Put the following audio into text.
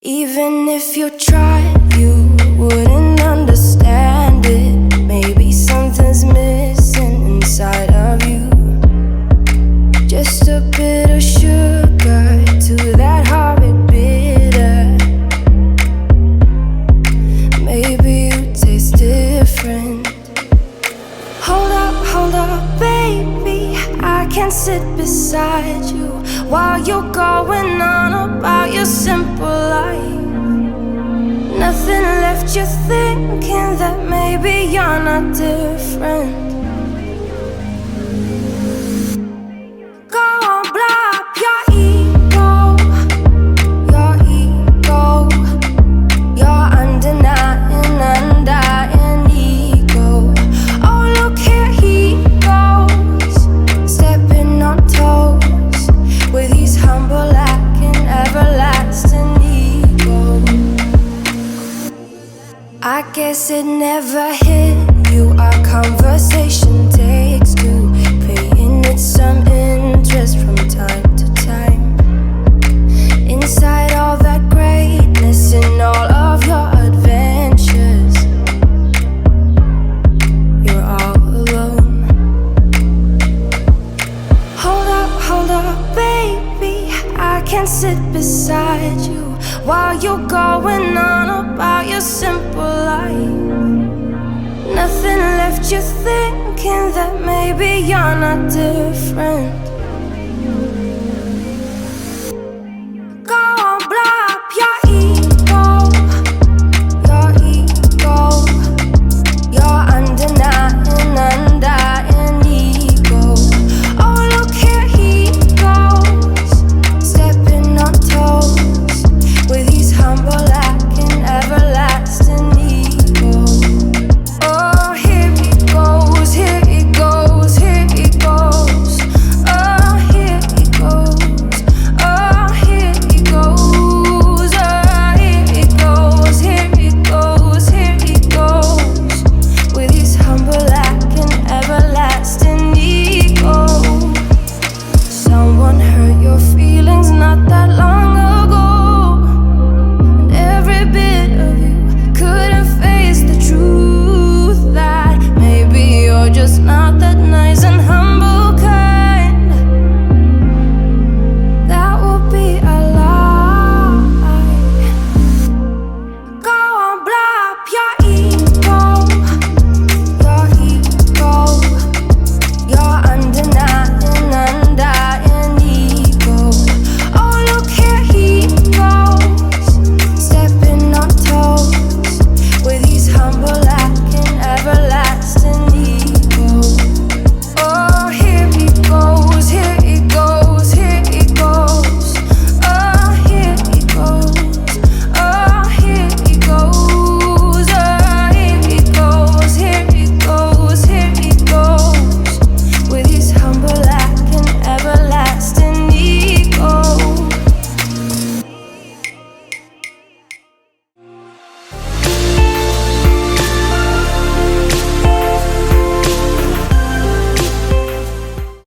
Even if you tried, you wouldn't understand it. Maybe something's missing inside of you. Just a bit of sugar to that horrid bitter. Maybe you taste different. Hold up, baby, I can sit beside you while you're going on about your simple life. Nothing left you thinking that maybe you're not different. Go on, blow up your ego, your undenying, undying ego. Oh, look here he goes, stepping on toes with his humble lacking everlasting ego. I guess it never hit you. Our conversation takes two, paying it some interest from time to time. Inside all that greatness and all of your adventures, you're all alone. Hold up, baby, I can sit beside you while you're going on about your simple life. Nothing left you thinking that maybe you're not different.